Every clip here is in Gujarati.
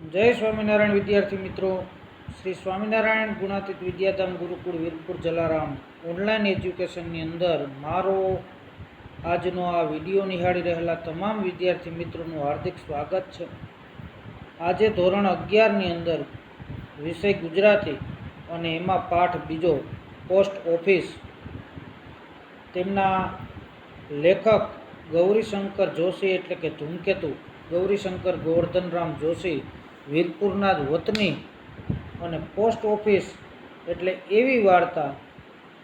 જય સ્વામિનારાયણ વિદ્યાર્થી મિત્રો, શ્રી સ્વામિનારાયણ ગુણાતીત વિદ્યાધામ ગુરુકુળ વીરપુર જલારામ ઓનલાઈન એજ્યુકેશનની અંદર મારો આજનો આ વિડીયો નિહાળી રહેલા તમામ વિદ્યાર્થી મિત્રોનું હાર્દિક સ્વાગત છે. આજે ધોરણ 11ની અંદર વિષય ગુજરાતી અને એમાં પાઠ બીજો પોસ્ટ ઓફિસ, તેમના લેખક ગૌરીશંકર જોશી એટલે કે ધૂમકેતુ ગૌરીશંકર ગોવર્ધનરામ જોશી વીરપુરના જ વતની, અને પોસ્ટ ઓફિસ એટલે એવી વાર્તા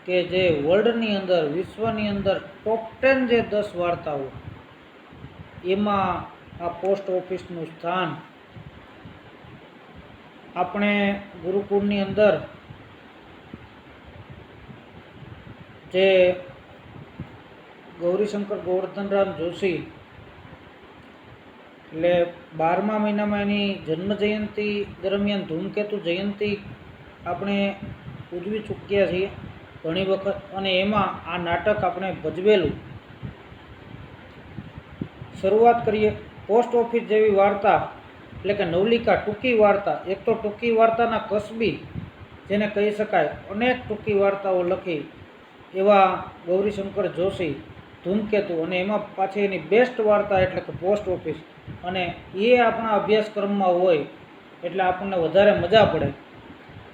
કે જે વર્લ્ડની અંદર, વિશ્વની અંદર ટોપ 10 જે 10 વાર્તાઓ, એમાં આ પોસ્ટ ઓફિસનું સ્થાન. આપણે ગુરુકુળની અંદર જે ગૌરીશંકર ગોવર્ધનરામ જોશી એટલે 12મા મહિનામાં એની જન્મ જયંતિ દરમિયાન ધૂમકેતુ જયંતિ આપણે ઉજવી ચૂક્યા છીએ ઘણી વખત, અને એમાં આ નાટક આપણે ભજવેલું. શરૂઆત કરીએ. પોસ્ટ ઓફિસ જેવી વાર્તા એટલે કે નવલિકા, ટૂંકી વાર્તા. એક તો ટૂંકી વાર્તાના કસબી જેને કહી શકાય, અનેક ટૂંકી વાર્તાઓ લખી એવા ગૌરીશંકર જોશી ધૂમકેતુ, અને એમાં પાછી એની બેસ્ટ વાર્તા એટલે કે પોસ્ટ ઓફિસ, અને એ આપણા અભ્યાસક્રમમાં હોય એટલે આપણને વધારે મજા પડે.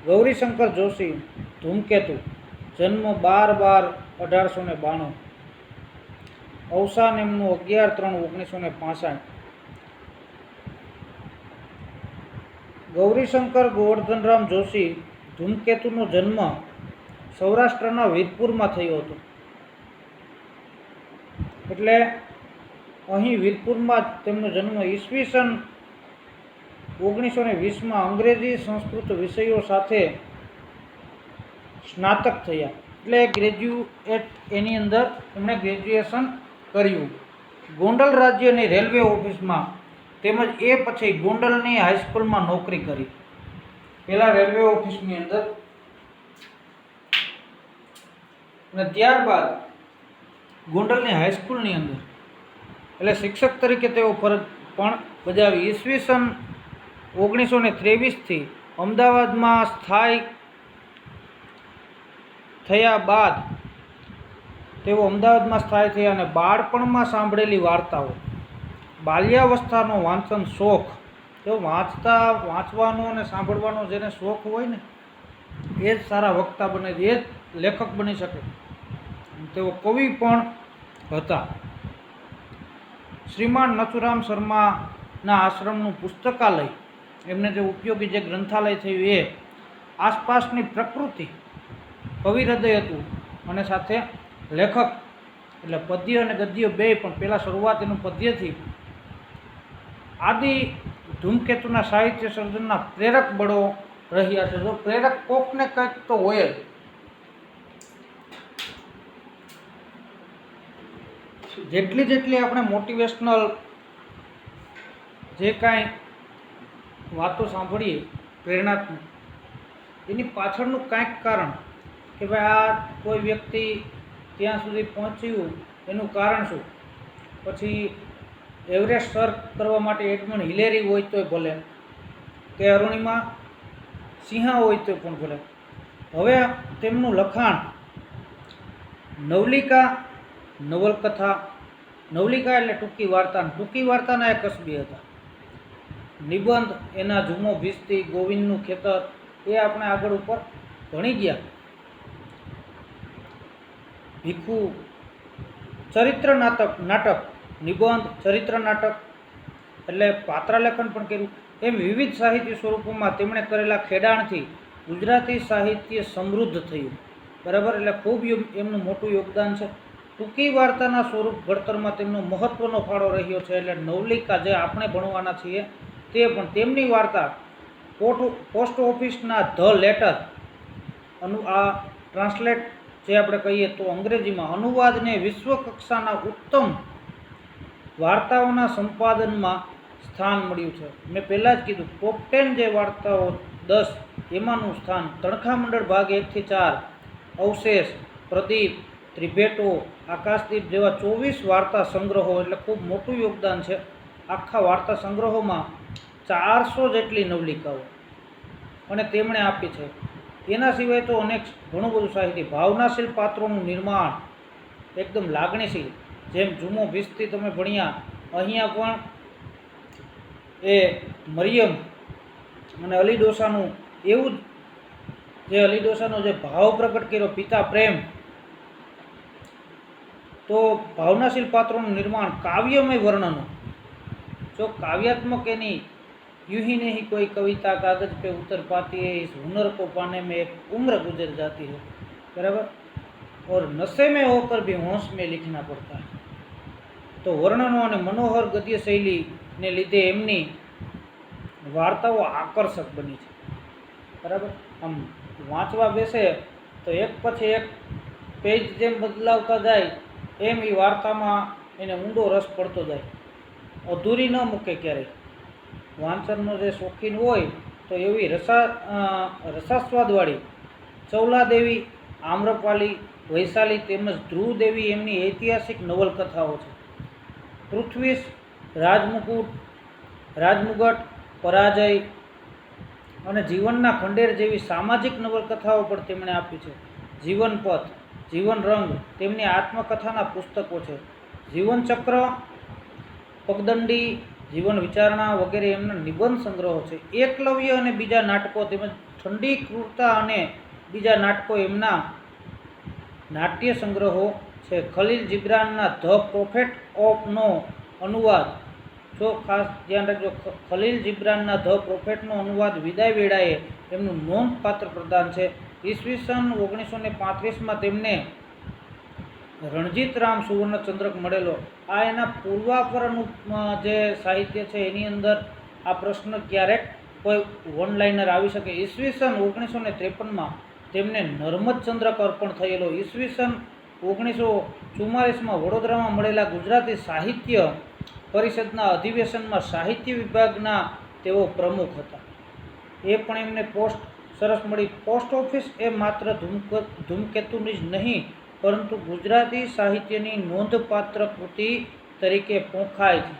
ગૌરીશંકર જોશી ધૂમકેતુ, જન્મ 12/12/1892, અવસાન એમનું 11/3/1965. ગૌરીશંકર ગોવર્ધનરામ જોશી ધૂમકેતુનો જન્મ સૌરાષ્ટ્રના વીરપુરમાં થયો હતો. એટલે અહીં વીરપુરમાં જ તેમનો જન્મ. ઈસવીસન 1920માં અંગ્રેજી સંસ્કૃત વિષયો સાથે સ્નાતક થયા, એટલે ગ્રેજ્યુએટ, એની અંદર એમણે ગ્રેજ્યુએશન કર્યું. ગોંડલ રાજ્યની રેલવે ઓફિસમાં તેમજ એ પછી ગોંડલની હાઈસ્કૂલમાં નોકરી કરી. પહેલાં રેલવે ઓફિસની અંદર અને ત્યારબાદ ગોંડલની હાઈસ્કૂલની અંદર એટલે શિક્ષક તરીકે તેઓ ફરજ પણ બજાવી. ઈસવીસન 1923થી અમદાવાદમાં સ્થાયી થયા બાદ તેઓ અમદાવાદમાં સ્થાયી થયા, અને બાળપણમાં સાંભળેલી વાર્તાઓ, બાલ્યાવસ્થાનો વાંચન શોખ, તેઓ વાંચવાનો અને સાંભળવાનો જેને શોખ હોય ને એ જ સારા વક્તા બને, એ જ લેખક બની શકે. તેઓ કવિ પણ હતા. શ્રીમાન નથુરામ શર્માના આશ્રમનું પુસ્તકાલય, એમને જે ઉપયોગી જે ગ્રંથાલય થયું એ આસપાસની પ્રકૃતિ, કવિ હૃદય હતું, અને સાથે લેખક એટલે પદ્ય અને ગદ્ય બે, પણ પહેલાં શરૂઆત એનું પદ્યથી. આદિ ધૂમકેતુના સાહિત્ય સર્જનના પ્રેરક બળો રહ્યા છે. જો પ્રેરક કોકને કંઈક તો હોય જ. જેટલી આપણે મોટિવેશનલ જે કાંઈ વાતો સાંભળીએ પ્રેરણાત્મક, એની પાછળનું કાંઈક કારણ કે ભાઈ આ કોઈ વ્યક્તિ ત્યાં સુધી પહોંચ્યું એનું કારણ શું. પછી એવરેસ્ટ સર કરવા માટે એડમંડ હિલેરી હોય તોય ભલે, કે અરુણિમા સિંહા હોય તો પણ ભલે. હવે તેમનું લખાણ નવલિકા, નવલકથા, નવલિકા એટલે ટૂંકી વાર્તા, ટૂંકી વાર્તાના એ કસબી હતા. નિબંધ, એના ઝુમો ભીસ્તી, ગોવિંદનું ખેતર, એ આપણે આગળ ઉપર ભણી ગયા. ભીખુ, ચરિત્ર નાટક, નિબંધ, ચરિત્ર નાટક એટલે પાત્રલેખન પણ કર્યું. એમ વિવિધ સાહિત્ય સ્વરૂપોમાં તેમણે કરેલા ખેડાણથી ગુજરાતી સાહિત્ય સમૃદ્ધ થયું. બરાબર, એટલે ખૂબ એમનું મોટું યોગદાન છે. ટૂંકી વાર્તાના સ્વરૂપ ઘડતરમાં તેમનો મહત્ત્વનો ફાળો રહ્યો છે. એટલે નવલિકા જે આપણે ભણવાના છીએ તે પણ તેમની વાર્તા. પોસ્ટ ઓફિસના ધ લેટર, આ ટ્રાન્સલેટ જે આપણે કહીએ તો અંગ્રેજીમાં અનુવાદને વિશ્વ કક્ષાના ઉત્તમ વાર્તાઓના સંપાદનમાં સ્થાન મળ્યું છે. મેં પહેલાં જ કીધું, ટોપ 10 જે વાર્તાઓ 10, એમાંનું સ્થાન. તણખા મંડળ ભાગ 1-4, અવશેષ, પ્રદીપ, ત્રિભેટો, આકાશદીપ જેવા 24 વાર્તા સંગ્રહો, એટલે ખૂબ મોટું યોગદાન છે. આખા વાર્તા સંગ્રહોમાં 400 જેટલી નવલિકાઓ અને તેમણે આપી છે. એના સિવાય તો અનેક ઘણું બધું સાહિત્ય, ભાવનાશીલ પાત્રોનું નિર્માણ એકદમ લાગણીશીલ, જેમ જુમો ભીસ્તી તમે ભણ્યા, અહીંયા પણ એ મરિયમ અને અલી ડોસાનું એવું જ, જે અલી ડોસાનો જે ભાવ પ્રગટ કર્યો, પિતા પ્રેમ, તો ભાવનાશીલ પાત્રોનું નિર્માણ, કાવ્યમય વર્ણનો, जो काव्यात्मक है नहीं, यूं ही नहीं कोई कविता कागज पे उतर पाती है, इस हुनर को पाने में एक उम्र गुजर जाती है, बराबर, और नशे में होकर भी होश में लिखना पड़ता है. तो वर्णनो અને મનોહર ગદ્ય શૈલીને લીધે એમની વાર્તાઓ આકર્ષક બની છે, બરાબર. આમ વાંચવા બેસે તો એક પછી એક પેજ જેમ બદલાવતા જાય એમ એ વાર્તામાં એને ઊંડો રસ પડતો જાય, અધૂરી ન મૂકે ક્યારેય. વાંચનનો જે શોખીન હોય તો એવી રસાસ્વાદવાળી ચૌલાદેવી, આમ્રપાલી, વૈશાલી તેમજ ધ્રુવદેવી એમની ઐતિહાસિક નવલકથાઓ છે. પૃથ્વીશ, રાજમુગટ, પરાજય અને જીવનના ખંડેર જેવી સામાજિક નવલકથાઓ પણ તેમણે આપી છે. જીવનપથ, જીવન રંગ તેમની આત્મકથાના પુસ્તકો છે. જીવનચક્ર, પગદંડી, જીવન વિચારણા વગેરે એમના નિબંધ સંગ્રહો છે. એકલવ્ય અને બીજા નાટકો તેમજ ઠંડી ક્રૂરતા અને બીજા નાટકો એમના નાટ્ય સંગ્રહો છે. ખલીલ જિબ્રાનના ધ પ્રોફેટ ઓફનો અનુવાદ, જો ખાસ ધ્યાન રાખજો, ખલીલ જિબ્રાનના ધ પ્રોફેટનો અનુવાદ વિદાય વેળાએ એમનું નોંધપાત્ર પ્રદાન છે. ઈસવીસન 1935માં તેમને રણજીતરામ સુવર્ણચંદ્રક મળેલો. આ એના પૂર્વાપરનું જે સાહિત્ય છે એની અંદર આ પ્રશ્ન ક્યારેક કોઈ વન લાઇનર આવી શકે. ઈસવીસન 1953માં તેમને નર્મદચંદ્રક અર્પણ થયેલો. ઈસવીસન 1944માં વડોદરામાં મળેલા ગુજરાતી સાહિત્ય પરિષદના અધિવેશનમાં સાહિત્ય વિભાગના તેઓ પ્રમુખ હતા. એ પણ એમને પોસ્ટ સરસ મળી. પોસ્ટ ઓફિસ એ માત્ર ધૂમકેતુની જ નહીં પરંતુ ગુજરાતી સાહિત્યની નોંધપાત્ર કૃતિ તરીકે પોંખાય છે.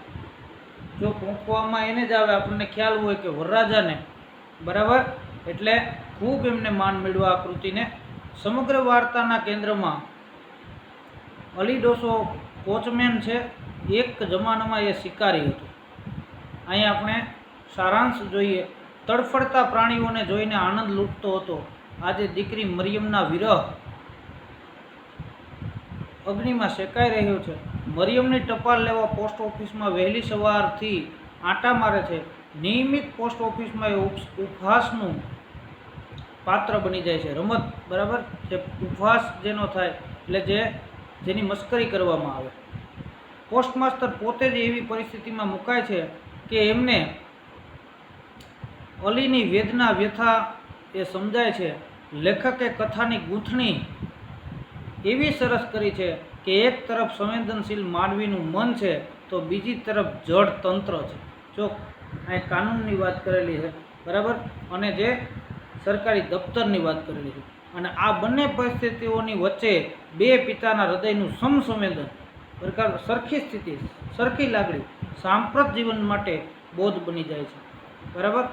જો પોંખવામાં એને જ આવે, આપણને ખ્યાલ હોય કે વરરાજાને, બરાબર, એટલે ખૂબ એમને માન મેળવ્યું આ કૃતિને. સમગ્ર વાર્તાના કેન્દ્રમાં અલી ડોસો કોચમેન છે. એક જમાનામાં એ શિકારી હતો. અહીંયા આપણે સારાંશ જોઈએ. તડફડતા પ્રાણીઓને જોઈને આનંદ લૂંટતો હતો. આજે દીકરી મરિયમના વિરહ અગ્નિમાં શેકાઈ રહ્યો છે. મરિયમની ટપાલ લેવા પોસ્ટ ઓફિસમાં વહેલી સવારથી આંટા મારે છે. નિયમિત પોસ્ટ ઓફિસમાં એ ઉપહાસનું પાત્ર બની જાય છે. રમત, બરાબર, જે ઉપહાસ જેનો થાય એટલે જેની મસ્કરી કરવામાં આવે. પોસ્ટમાસ્ટર પોતે જ એવી પરિસ્થિતિમાં મુકાય છે કે એમને અલીની વેદના વ્યથા એ સમજાય છે. લેખકે કથાની ગૂંથણી એવી સરસ કરી છે કે એક તરફ સંવેદનશીલ માનવીનું મન છે તો બીજી તરફ જડ તંત્ર છે. જો અહીં કાનૂનની વાત કરેલી છે, બરાબર, અને જે સરકારી દફતરની વાત કરેલી છે. અને આ બંને પરિસ્થિતિઓની વચ્ચે બે પિતાના હૃદયનું સમસંવેદન, બરાબર, સરખી સ્થિતિ, સરખી લાગણી સાંપ્રત જીવન માટે બોધ બની જાય છે, બરાબર.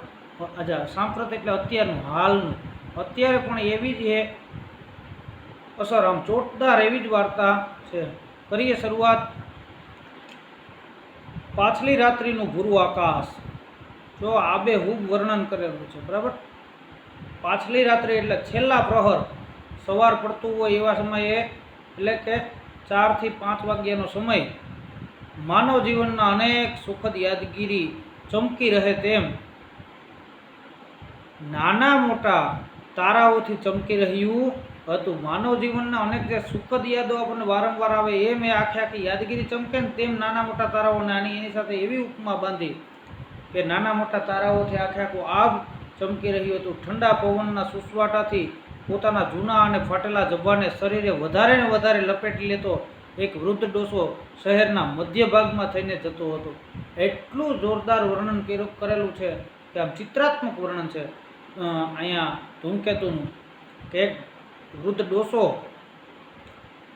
અચ્છા, સાંપ્રત એટલે અત્યારનું, હાલનું. અત્યારે પણ એવી જ એ અસર, આમ ચોટદાર એવી જ વાર્તા છે. કરીએ શરૂઆત. પાછલી રાત્રિનું ભૂરું આકાશ, જો આબેહૂબ વર્ણન કરેલું છે, બરાબર. પાછલી રાત્રિ એટલે છેલ્લા પ્રહર, સવાર પડતું હોય એવા સમયે, એટલે કે 4 થી 5 વાગ્યાનો સમય. માનવ જીવનના અનેક સુખદ યાદગીરી ચમકી રહે તેમ નાના મોટા તારાઓથી ચમકી રહ્યું હતું. માનવ જીવનના અનેક જે સુખદ યાદો આપણને વારંવાર આવે એમ એ આખી યાદગીરી ચમકે ને તેમ નાના મોટા તારાઓને એની સાથે એવી ઉપમા બાંધી કે નાના મોટા તારાઓથી આખું આભ ચમકી રહ્યું હતું. ઠંડા પવનના સુસવાટાથી પોતાના જૂના અને ફાટેલા જબ્બાને શરીરે વધારે ને વધારે લપેટી લેતો એક વૃદ્ધ ડોસો શહેરના મધ્ય ભાગમાં થઈને જતો હતો. એટલું જોરદાર વર્ણન કરેલું છે કે આમ ચિત્રાત્મક વર્ણન છે અહીંયા ધૂમકેતુનું, કે એક વૃદ્ધ ડોસો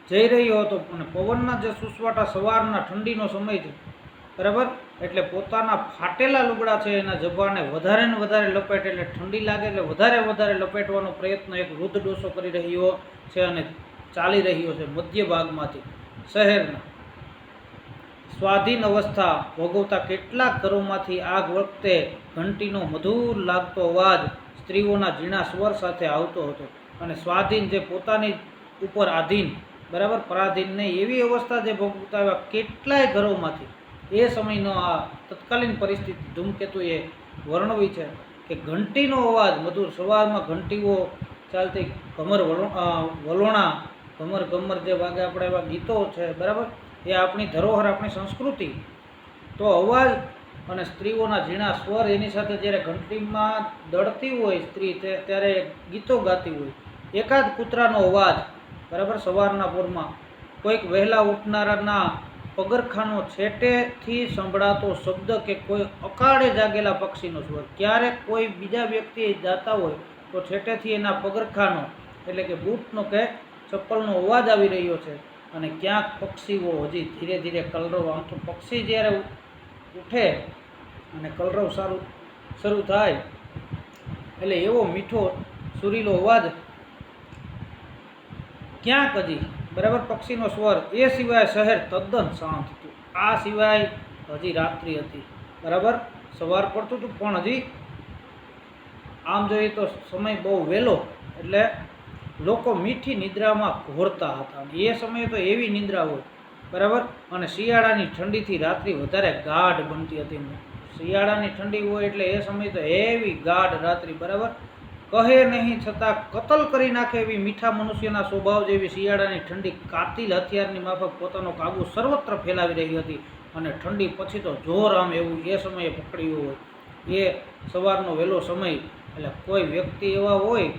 જઈ રહ્યો હતો અને પવનના જે સુસવાટા, સવારના ઠંડીનો સમય છે, બરાબર. એટલે પોતાના ફાટેલા લુગડા છે એના જબાને વધારે ને વધારે લપેટે, એટલે ઠંડી લાગે એટલે વધારે વધારે લપેટવાનો પ્રયત્ન એક વૃદ્ધ ડોસો કરી રહ્યો છે અને ચાલી રહ્યો છે મધ્ય ભાગમાંથી શહેરના. સ્વાધીન અવસ્થા ભોગવતા કેટલાક ઘરોમાંથી આ વખતે ઘંટીનો મધુર લાગતો અવાજ સ્ત્રીઓના ઝીણા સ્વર સાથે આવતો હતો. અને સ્વાધીન જે પોતાની ઉપર આધીન, બરાબર, પરાધીન નહીં, એવી અવસ્થા જે ભોગવતા આવ્યા કેટલાય ઘરોમાંથી એ સમયનો આ તત્કાલીન પરિસ્થિતિ ધૂમકેતુએ વર્ણવી છે કે ઘંટીનો અવાજ મધુર, સવારમાં ઘંટીઓ ચાલતી, વલોણા, ઘમર ઘમર જે વાગે આપણે એવા ગીતો છે, બરાબર, એ આપણી ધરોહર, આપણી સંસ્કૃતિ. તો અવાજ અને સ્ત્રીઓના ઝીણા સ્વર, એની સાથે જ્યારે ઘંટીમાં દળતી હોય સ્ત્રી ત્યારે ગીતો ગાતી હોય, એકાદ કૂતરાનો અવાજ, બરાબર, સવારના પોરમાં, કોઈક વહેલા ઉઠનારાના પગરખાનો છેટેથી સંભળાતો શબ્દ કે કોઈ અકાળે જાગેલા પક્ષીનો સ્વર. ક્યારેક કોઈ બીજા વ્યક્તિ જાતા હોય તો છેટેથી એના પગરખાનો એટલે કે બૂટનો કે ચપ્પલનો અવાજ આવી રહ્યો છે. અને ક્યાંક પક્ષીઓ હજી ધીરે ધીરે કલરવ, આમ તો પક્ષી જ્યારે ઉઠે અને કલરવ શરૂ થાય એટલે એવો મીઠો સુરીલો અવાજ ક્યાંક હજી, બરાબર, પક્ષીનો સ્વર. એ સિવાય શહેર તદ્દન શાંત હતું. આ સિવાય હજી રાત્રિ હતી, બરાબર, સવાર પડતું હતું પણ હજી આમ જોઈએ તો સમય બહુ વહેલો, એટલે લોકો મીઠી નિદ્રામાં ઘોરતા હતા. એ સમયે તો એવી નિદ્રા હોય, બરાબર. અને શિયાળાની ઠંડીથી રાત્રિ વધારે ગાઢ બનતી હતી. શિયાળાની ઠંડી હોય એટલે એ સમયે તો એવી ગાઢ રાત્રિ, બરાબર, કહે નહીં છતાં કતલ કરી નાખે એવી મીઠા મનુષ્યના સ્વભાવ જેવી શિયાળાની ઠંડી કાતિલ હથિયારની માફક પોતાનો કાબુ સર્વત્ર ફેલાવી રહી હતી. અને ઠંડી પછી તો જોર આમ એવું એ સમયે પકડ્યું હોય. એ સવારનો વહેલો સમય, એટલે કોઈ વ્યક્તિ એવા હોય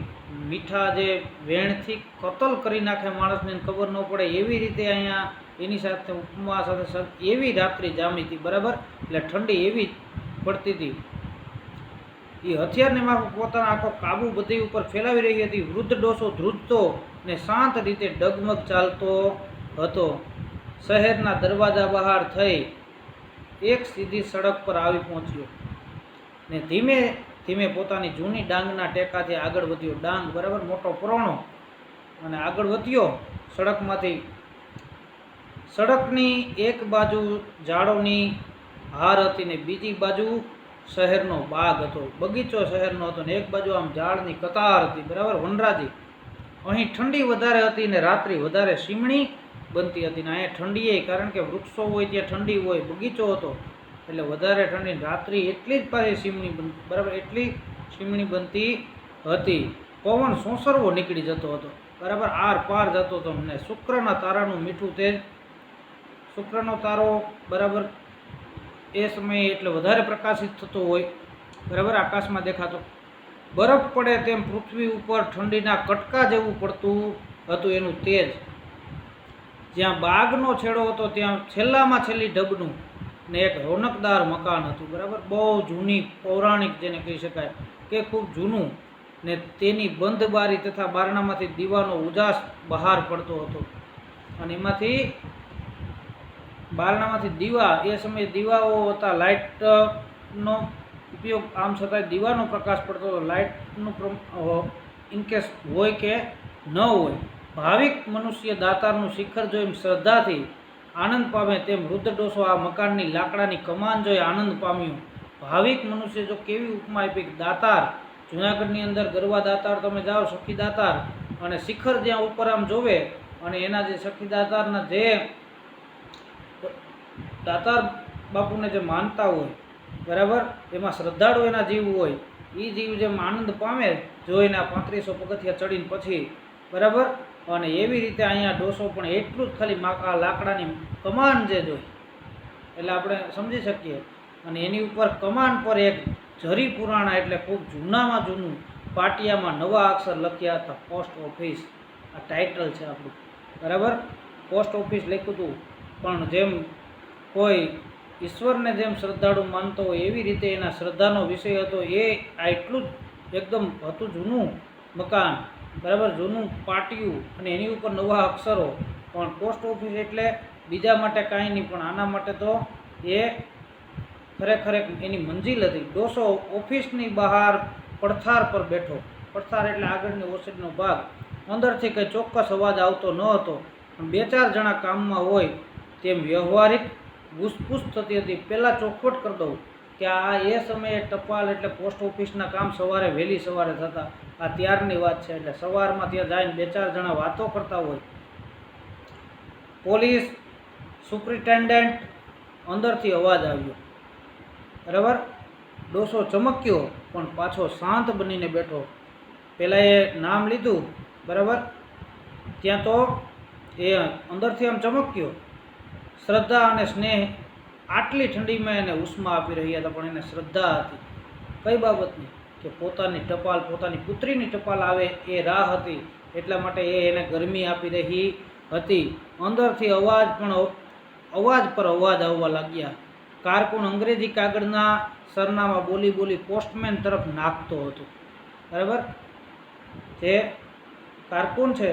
મીઠા જે વેણથી કતલ કરી નાખે માણસને ખબર ન પડે એવી રીતે અહીંયા એની સાથે ઉપમા સાથે એવી રાત્રિ જામી હતી, બરાબર. એટલે ઠંડી એવી પડતી હતી. એ હથિયારને માફક પોતાનો આખો કાબુ બધી ઉપર ફેલાવી રહી હતી. વૃદ્ધ ડોસો ધ્રુજતો ને શાંત રીતે ડગમગ ચાલતો હતો. શહેરના દરવાજા બહાર થઈ એક સીધી સડક પર આવી પહોંચ્યો ને ધીમે ધીમે પોતાની જૂની ડાંગના ટેકાથી આગળ વધ્યો. ડાંગ, બરાબર, મોટો પુરાણો, અને આગળ વધ્યો સડકમાંથી. સડકની એક બાજુ ઝાડોની હાર હતી ને બીજી બાજુ શહેરનો બાગ હતો, બગીચો શહેરનો હતો, ને એક બાજુ આમ ઝાડની કતાર હતી, બરાબર, વનરાજી. અહીં ઠંડી વધારે હતી ને રાત્રિ વધારે સીમણી બનતી હતી. ને અહીંયા ઠંડીએ, કારણ કે વૃક્ષો હોય ત્યાં ઠંડી હોય, બગીચો હતો એટલે વધારે ઠંડી. રાત્રિ એટલી જ પાછી સીમણી બનતી, બરાબર, એટલી સીમણી બનતી હતી. પવન સોંસરવો નીકળી જતો હતો, બરાબર, આર પાર જતો હતો. ને શુક્રના તારાનું મીઠું તેજ, શુક્રનો તારો, બરાબર, એ સમયે એટલે વધારે પ્રકાશિત થતો હોય, બરાબર, આકાશમાં દેખાતો. બરફ પડે તેમ પૃથ્વી ઉપર ઠંડીના કટકા જેવું પડતું હતું એનું તેજ. જ્યાં બાગનો છેડો હતો ત્યાં છેલ્લામાં છેલ્લી ઢબનું ને એક રોનકદાર મકાન હતું, બરાબર, બહુ જૂની, પૌરાણિક જેને કહી શકાય કે ખૂબ જૂનું. ને તેની બંધ બારી તથા બારણામાંથી દીવાનો ઉજાસ બહાર પડતો હતો. અને એમાંથી બારણામાંથી દીવા, એ સમયે દીવાઓ હતા, લાઇટનો ઉપયોગ, આમ છતાંય દીવાનો પ્રકાશ પડતો હતો. લાઇટનું ઇનકેસ હોય કે ન હોય, ભાવિક મનુષ્ય દાતારનું શિખર જોઈ શ્રદ્ધાથી આનંદ પામે તેમ વૃદ્ધ ડોસો આ મકાનની લાકડાની કમાન જોઈ આનંદ પામ્યો. ભાવિક મનુષ્ય જો કેવી ઉપમા આપી, દાતાર, જૂનાગઢની અંદર ગરવા દાતાર તમે જાઓ, સખી દાતાર, અને શિખર જ્યાં ઉપર આમ જોવે, અને એના જે સખી દાતારના જે દાતાર બાપુને જે માનતા હોય, બરાબર, એમાં શ્રદ્ધાળુ એના જીવ હોય, એ જીવ જેમ આનંદ પામે જોઈને આ 3500 પગથિયા ચડીને પછી, બરાબર. અને એવી રીતે અહીંયા ડોસો પણ એટલું જ ખાલી આ લાકડાની કમાન જે જોઈ એટલે આપણે સમજી શકીએ. અને એની ઉપર કમાન પર એક જરી પુરાણા એટલે ખૂબ જૂનામાં જૂનું પાટિયામાં નવા અક્ષર લખ્યા હતા, પોસ્ટ ઓફિસ. આ ટાઇટલ છે આપણું, બરાબર, પોસ્ટ ઓફિસ લખ્યું હતું. પણ જેમ કોઈ ઈશ્વરને જેમ શ્રદ્ધાળુ માનતો હોય એવી રીતે એના શ્રદ્ધાનો વિષય હતો. એ આ એટલું જ એકદમ હતું જૂનું મકાન, બરાબર, જૂનું પાટિયું, અને એની ઉપર નવા અક્ષરો. પણ પોસ્ટ ઓફિસ એટલે બીજા માટે કાંઈ નહીં, પણ આના માટે તો એ ખરેખર એની મંજિલ હતી. ડોસો ઓફિસની બહાર પડથાર પર બેઠો. પડથાર એટલે આગળની ઓસરીનો ભાગ. અંદરથી કંઈ ચોક્કસ અવાજ આવતો ન હતો, પણ 2-4 જણા કામમાં હોય તેમ વ્યવહારિક ઘૂસપૂસ થતી હતી. પહેલાં ચોખવટ કરી દઉં કે આ એ સમયે ટપાલ એટલે પોસ્ટ ઓફિસના કામ સવારે વહેલી સવારે થતા. આ ત્યારની વાત છે. એટલે સવારમાં ત્યાં જઈને 2-4 જણા વાતો કરતા હોય. પોલીસ સુપ્રિન્ટેન્ડન્ટ અંદરથી અવાજ આવ્યો. બરાબર. ડોસો ચમક્યો પણ પાછો શાંત બનીને બેઠો. પહેલાં એ નામ લીધું. બરાબર. ત્યાં તો એ અંદરથી આમ ચમક્યો. શ્રદ્ધા અને સ્નેહ આટલી ઠંડીમાં એને ઉષ્મા આપી રહ્યા હતા, પણ એને શ્રદ્ધા હતી. કઈ બાબતની? કે પોતાની ટપાલ, પોતાની પુત્રીની ટપાલ આવે એ રાહ હતી, એટલા માટે એ એને ગરમી આપી રહી હતી. અંદરથી અવાજ પર અવાજ આવવા લાગ્યા. કારકુન અંગ્રેજી કાગળના સરનામા બોલી પોસ્ટમેન તરફ નાખતો હતો. બરાબર. જે કારકુન છે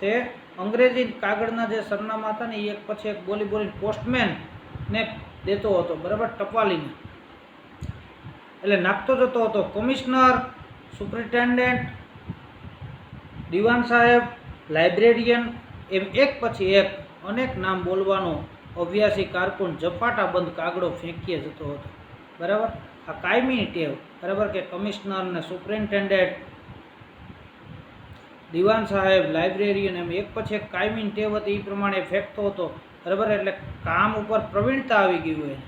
તે અંગ્રેજી કાગળના જે સરનામા હતા ને એ એક પછી એક બોલી પોસ્ટમેનને દેતો હતો. બરાબર. ટપાલીને એટલે નાખતો જતો હતો. કમિશનર, સુપ્રિન્ટેન્ડન્ટ, દિવાન સાહેબ, લાઇબ્રેરિયન, એમ એક પછી એક અનેક નામ બોલવાનો અભ્યાસી કારકુન ઝપાટા બંધ કાગળો ફેંકીએ જતો હતો. બરાબર. આ કાયમી ટેવ. બરાબર. કે કમિશનર ને સુપ્રિન્ટેન્ડન્ટ, દિવાન સાહેબ, લાઇબ્રેરિયન, એમ એક પછી એક કાયમી ટેવ હતી. એ પ્રમાણે ફેંકતો હતો. બરાબર. એટલે કામ ઉપર પ્રવીણતા આવી ગઈ હોય.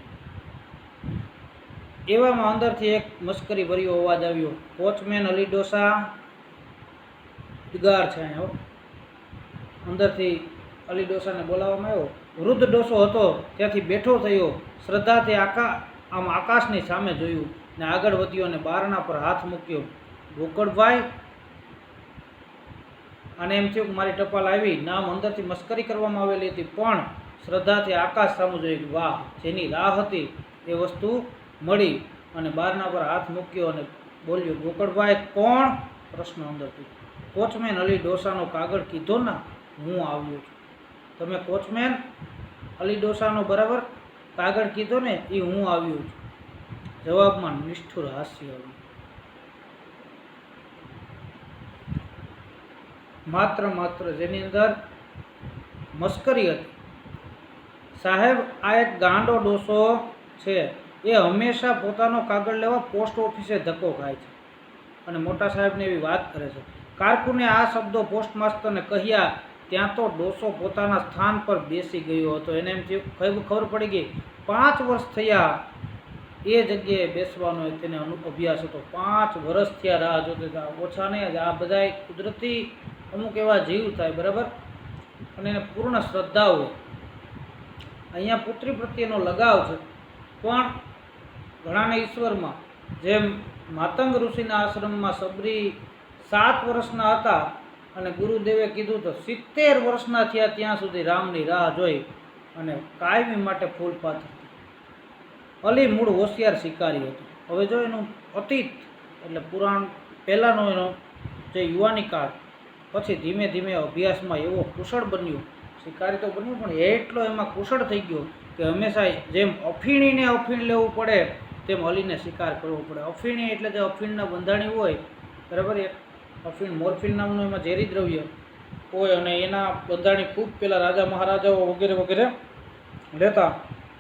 એવામાં અંદરથી એક મસ્કરી ભર્યો અવાજ આવ્યો. વોચમેન અલી ડોસા ગાર છે. અંદરથી અલી ડોસાને બોલાવવામાં આવ્યો. વૃદ્ધ ડોસો હતો ત્યાંથી બેઠો થયો. શ્રદ્ધાથી આકાશની સામે જોયું ને આગળ વધ્યો અને બારણા પર હાથ મૂક્યો. ગોકળભાઈ, અને એમ થયું કે મારી ટપાલ આવી. નામ અંદરથી મસ્કરી કરવામાં આવેલી હતી, પણ શ્રદ્ધાથી આકાશ સામું જોયું. વાહ, જેની રાહ હતી એ વસ્તુ મળી. અને બારણા પર હાથ મૂક્યો અને બોલ્યો, ગોકળભાઈ કોણ? પ્રશ્ન અંદરથી. વોચમેન અલી ડોસાનો કાગળ કીધો ના, હું આવ્યો છું. તમે વોચમેન અલી ડોસાનો બરાબર કાગળ કીધો ને, એ હું આવ્યો છું. જવાબમાં નિષ્ઠુર હાસ્ય આવ્યું. માત્ર જેની અંદર મસ્કરી હતી. સાહેબ, આ એક ગાંડો ડોસો છે. એ હંમેશા પોતાનો કાગળ લેવા પોસ્ટ ઓફિસે ધક્કો ખાય છે અને મોટા સાહેબને એવી વાત કરે છે. કારકુને આ શબ્દો પોસ્ટમાસ્ટરને કહ્યા ત્યાં તો ડોસો પોતાના સ્થાન પર બેસી ગયો હતો. એને એમ થયું, ખબર પડી ગઈ 5 વર્ષ થયા એ જગ્યાએ બેસવાનો તેને અભ્યાસ હતો. 5 વર્ષ થયા રાહ જોતા હતા. ઓછા નહીં. આ બધા કુદરતી અમુક એવા જીવ થાય. બરાબર. અને એને પૂર્ણ શ્રદ્ધા હોય. અહીંયા પુત્રી પ્રત્યેનો લગાવ છે, પણ ઘણાને ઈશ્વરમાં. જેમ માતંગ ઋષિના આશ્રમમાં સબરી 7 વર્ષના હતા અને ગુરુદેવે કીધું તો 70 વર્ષના થયા ત્યાં સુધી રામની રાહ જોઈ અને કાયમી માટે ફૂલ પાથરતી. અલી મૂળ હોશિયાર શિકારી હતો. હવે જો એનું અતીત એટલે પુરાણ પહેલાંનો એનો જે યુવાની કાળ, પછી ધીમે ધીમે અભ્યાસમાં એવો કુશળ બન્યો. શિકારી તો બન્યો, પણ એટલો એમાં કુશળ થઈ ગયો કે હંમેશા જેમ અફીણીને અફીણ લેવું પડે તેમ અલીને શિકાર કરવો પડે. અફીણી એટલે જે અફીણના બંધાણી હોય. બરાબર. એક અફીણ મોર્ફિન નામનું એમાં ઝેરી દ્રવ્ય હોય અને એના બંધાણી ખૂબ પેલા રાજા મહારાજાઓ વગેરે લેતા.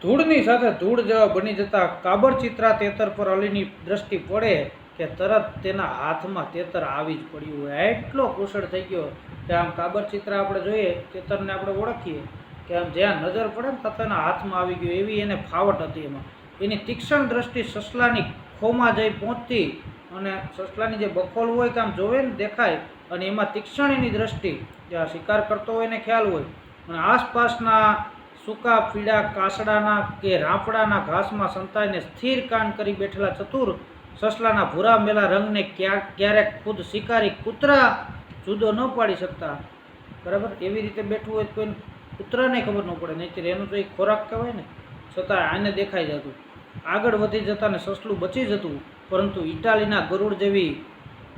ધૂળની સાથે ધૂળ જેવા બની જતા. કાબરચિત્રા તેતર પર અલીની દ્રષ્ટિ પડે કે તરત તેના હાથમાં તેતર આવી જ પડ્યું હોય. એટલો કુશળ થઈ ગયો કે આમ કાબરચિત્રા આપણે જોઈએ, તેતરને આપણે ઓળખીએ કે આમ જ્યાં નજર પડે ને તરત એના હાથમાં આવી ગયું. એવી એને ફાવટ હતી એમાં. એની તીક્ષ્ણ દ્રષ્ટિ સસલાની ખોમાં જઈ પહોંચતી અને સસલાની જે બખોલ હોય કે આમ જોવે ને દેખાય, અને એમાં તીક્ષ્ણ એની દ્રષ્ટિ જ્યાં શિકાર કરતો હોય એને ખ્યાલ હોય. અને આસપાસના સૂકા પીળા કાસડાના કે રાંપડાના ઘાસમાં સંતાઈને સ્થિર કાન કરી બેઠેલા ચતુર સસલાના ભૂરા મેલા રંગને ક્યારેક ખુદ શિકારી કૂતરા જુદો ન પાડી શકતા. બરાબર. એવી રીતે બેઠું હોય કોઈ કૂતરાને ખબર ન પડે, નહીં એનું તો એક ખોરાક કહેવાય ને, છતાં આને દેખાઈ જતું. આગળ વધી જતા ને સસલું બચી જતું, પરંતુ ઇટાલીના ગરુડ જેવી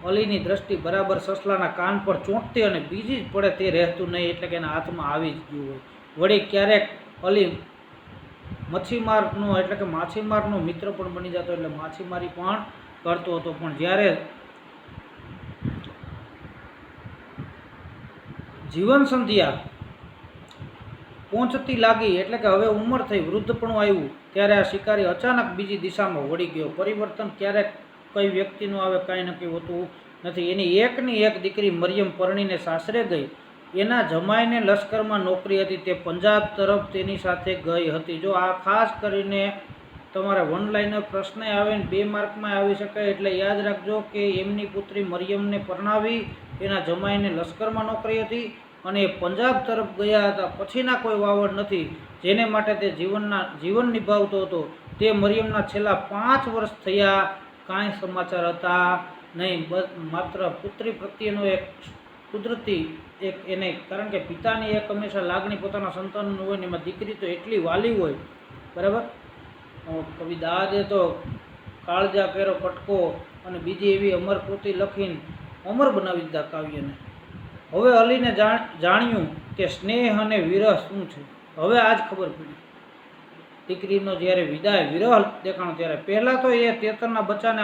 અલીની દ્રષ્ટિ બરાબર સસલાના કાન પર ચોંટતી અને બીજી જ પડે તે રહેતું નહીં, એટલે કે એના હાથમાં આવી જ ગયું હોય. વળી ક્યારેક અલી મચ્છીમારનો એટલે કે માછીમારનો મિત્ર પણ બની જતો, એટલે માછીમારી પણ કરતો હતો. પણ જ્યારે જીવન સંધ્યા પહોંચતી લાગી એટલે કે હવે ઉંમર થઈ, વૃદ્ધપણું આવ્યું, ત્યારે આ શિકારી અચાનક બીજી દિશામાં વળી ગયો. પરિવર્તન ક્યારેક કઈ વ્યક્તિનું આવે કાંઈ નક્કી હોતું નથી. એની એકની એક દીકરી મરિયમ પરણીને સાસરે ગઈ. એના જમાઈને લશ્કરમાં નોકરી હતી, તે પંજાબ તરફ તેની સાથે ગઈ હતી. જો આ ખાસ કરીને તમારે વન લાઇનર પ્રશ્ન આવે ને 2 માર્કમાં આવી શકે, એટલે યાદ રાખજો કે એમની પુત્રી મરિયમને પરણાવી, એના જમાઈને લશ્કરમાં નોકરી હતી અને એ પંજાબ તરફ ગયા હતા. પછીના કોઈ વાવડ નથી જેને માટે તે જીવન નિભાવતો હતો. તે મરિયમના છેલ્લા 5 વર્ષ થયા કાંઈ સમાચાર હતા નહીં. માત્ર પુત્રી પ્રત્યેનો એક કુદરતી એક એને, કારણ કે પિતાની એક હંમેશા લાગણી પોતાના સંતાનનું હોય ને એમાં દીકરી તો એટલી વાલી હોય, બરાબર. કવિ દાદે તો કાળજા કેરો કટકો અને બીજી એવી અમર કૃતિ લખીને અમર બનાવી દીધા કાવ્યને. હવે અલીને જાણ્યું કે સ્નેહ અને વિરહ શું છે. હવે આજ ખબર પડી. દીકરીનો જ્યારે વિદાય વિરહ દેખાણો ત્યારે પહેલાં તો એ તેતરના બચ્ચાને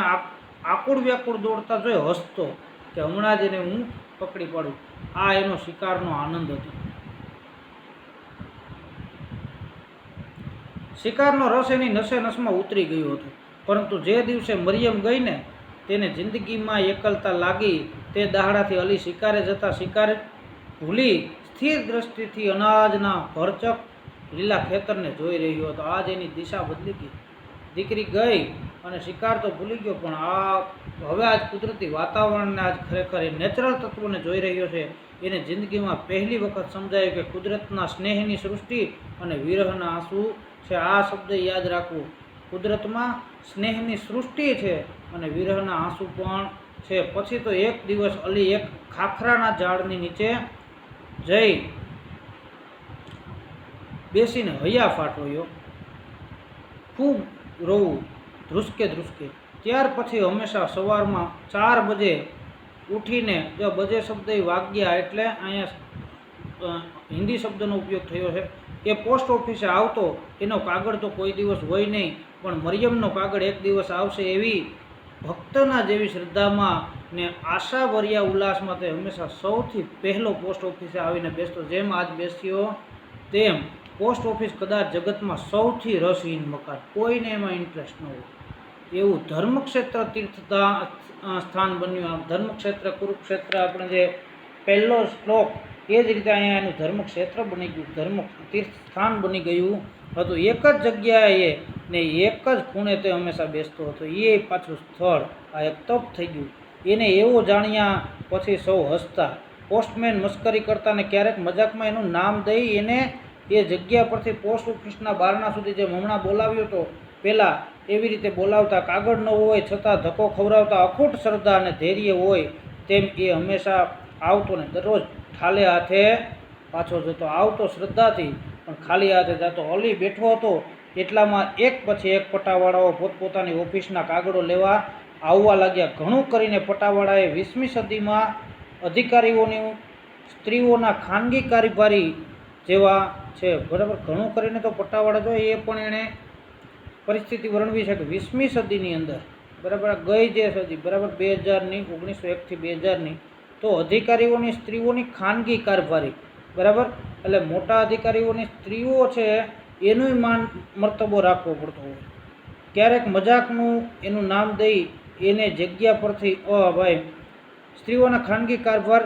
આકુળ વ્યાકુળ દોડતા જોઈ હસતો કે હમણાં જ એને હું પકડી પાડું. આ એનો શિકારનો આનંદ હતો. શિકારનો રસ એની નસે નસમાં ઉતરી ગયો હતો. પરંતુ જે દિવસે મરિયમ ગઈ ને તેને જિંદગીમાં એકલતા લાગી. તે દાહડાથી અલી શિકારે જતા શિકાર ભૂલી સ્થિર દ્રષ્ટિથી અનાજના ભરચક લીલા ખેતરને જોઈ રહ્યો હતો. આજ એની દિશા બદલી ગઈ. દીકરી ગઈ અને શિકાર તો ભૂલી ગયો, પણ હવે આજ કુદરતી વાતાવરણને આજ ખરેખર એ નેચરલ તત્વોને જોઈ રહ્યો છે. એને જિંદગીમાં પહેલી વખત સમજાયું કે કુદરતના સ્નેહની સૃષ્ટિ અને વિરહના આંસુ છે. આ શબ્દ યાદ રાખવું. કુદરતમાં સ્નેહની સૃષ્ટિ છે અને વિરહના આંસુ પણ છે. પછી તો એક દિવસ અલી એક ખાખરાના ઝાડની નીચે જઈ બેસીને હૈયા ફાટવ્યો. ખૂબ રોવું, ધ્રુસકે. ત્યાર પછી હંમેશા સવારમાં 4 બજે ઉઠીને, જો બજે શબ્દ વાગ્યા એટલે અહીંયા હિન્દી શબ્દનો ઉપયોગ થયો છે, એ પોસ્ટ ઓફિસે આવતો. એનો કાગળ તો કોઈ દિવસ હોય નહીં, પણ મરિયમનો કાગળ એક દિવસ આવશે એવી ભક્તના જેવી શ્રદ્ધામાં ને આશાભર્યા ઉલ્લાસમાં તે હંમેશા સૌથી પહેલો પોસ્ટ ઓફિસે આવીને બેસતો. જેમ આજ બેસ્યો તેમ પોસ્ટ ઓફિસ કદાચ જગતમાં સૌથી રસહીન મકાન, કોઈને એમાં ઇન્ટરેસ્ટ ન હોય એવું ધર્મક્ષેત્ર તીર્થ સ્થાન બન્યું. આમ ધર્મક્ષેત્ર કુરુક્ષેત્ર આપણે જે પહેલો શ્લોક, એ જ રીતે અહીંયા એનું ધર્મક્ષેત્ર બની ગયું, ધર્મ તીર્થ સ્થાન બની ગયું હતું. એક જ જગ્યાએ ને એક જ ખૂણે તે હંમેશા બેસતો હતો. એ પાછું સ્થળ આ એક તપ થઈ ગયું. એને એવો જાણ્યા પછી સૌ હસતા. પોસ્ટમેન મસ્કરી કરતા ને ક્યારેક મજાકમાં એનું નામ દઈ એને એ જગ્યા પરથી પોસ્ટ ઓફિસના બારણા સુધી જેમ હમણાં બોલાવ્યો હતો પહેલાં એવી રીતે બોલાવતા. કાગળ ન હોય છતાં ધક્કો ખવડાવતા. અખૂટ શ્રદ્ધા અને ધૈર્ય હોય તેમ એ હંમેશા આવતો ને દરરોજ ખાલી હાથે પાછો જતો. આવતો શ્રદ્ધાથી પણ ખાલી હાથે જતો. અલી બેઠો હતો એટલામાં એક પછી એક પટાવાળાઓ પોતપોતાની ઓફિસના કાગળો લેવા આવવા લાગ્યા. ઘણું કરીને પટાવાળાએ 20મી સદીમાં અધિકારીઓની સ્ત્રીઓના ખાનગી કારભારી જેવા છે, બરાબર. ઘણું કરીને તો પટ્ટાવાળા જોઈએ એ પણ એણે પરિસ્થિતિ વર્ણવી છે કે 20મી સદીની અંદર, બરાબર, ગઈ જે સદી, બરાબર, 2000ની 1901થી 2000ની, તો અધિકારીઓની સ્ત્રીઓની ખાનગી કારભારી, બરાબર, એટલે મોટા અધિકારીઓની સ્ત્રીઓ છે એનું માન મર્તબો રાખવો પડતો હોય. ક્યારેક મજાકનું એનું નામ દઈ એને જગ્યા પરથી ભાઈ સ્ત્રીઓના ખાનગી કારભાર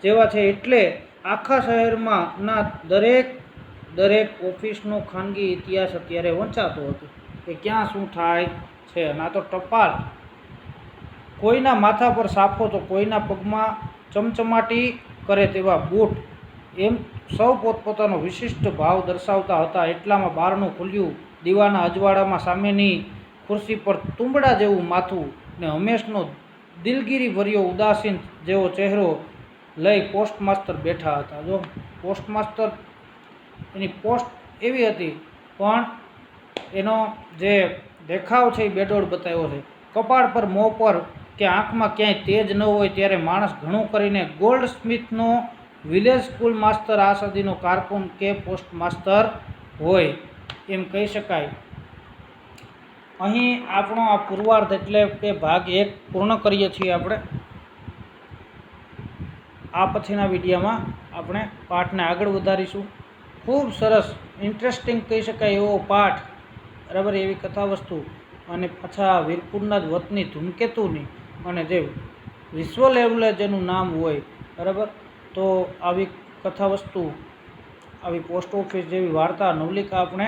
જેવા છે, એટલે આખા શહેરમાં ના દરેક ઓફિસનો ખાનગી ઇતિહાસ અત્યારે વંચાતો હતો કે ક્યાં શું થાય છે. ના તો ટપાલ, કોઈના માથા પર સાફો તો કોઈના પગમાં ચમચમાટી કરે તેવા બૂટ, એમ સૌ પોતપોતાનો વિશિષ્ટ ભાવ દર્શાવતા હતા. એટલામાં બારણું ખુલ્યું. દીવાના અજવાળામાં સામેની ખુરશી પર તુંબડા જેવું માથું ને હંમેશનો દિલગીરી ભર્યો ઉદાસીન જેવો ચહેરો લઈ પોસ્ટ માસ્તર બેઠા હતા. જો પોસ્ટ માસ્તર, એની પોસ્ટ એવી હતી પણ એનો જે દેખાવ છે એ બેડોળ બતાવ્યો છે. કપાળ પર, મોં પર કે આંખમાં ક્યાંય તેજ ન હોય ત્યારે માણસ ઘણું કરીને ગોલ્ડ સ્મિથનો વિલેજ સ્કૂલ માસ્તર, આ સદીનો કારકુન કે પોસ્ટ માસ્તર હોય એમ કહી શકાય. અહીં આપણો આ પૂર્વાર્ધ એટલે કે ભાગ 1 પૂર્ણ કરીએ છીએ આપણે. આ પછીના વિડીયોમાં આપણે પાઠને આગળ વધારીશું. ખૂબ સરસ ઇન્ટરેસ્ટિંગ કહી શકાય એવો પાઠ, બરાબર, એવી કથા વસ્તુ. અને પાછા વીરપુરના જ વતની ધૂમકેતુની અને જે વિશ્વ લેવલે જેનું નામ હોય, બરાબર, તો આવી કથા વસ્તુ, આવી પોસ્ટ ઓફિસ જેવી વાર્તા નવલિકા આપણે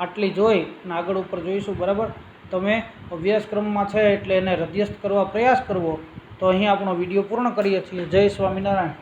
આટલી જોઈ અને આગળ ઉપર જોઈશું. બરાબર, તમે અભ્યાસક્રમમાં છે એટલે એને હૃદયસ્થ કરવા પ્રયાસ કરવો. તો અહીં આપણો વિડીયો પૂર્ણ કરીએ છીએ. જય સ્વામિનારાયણ.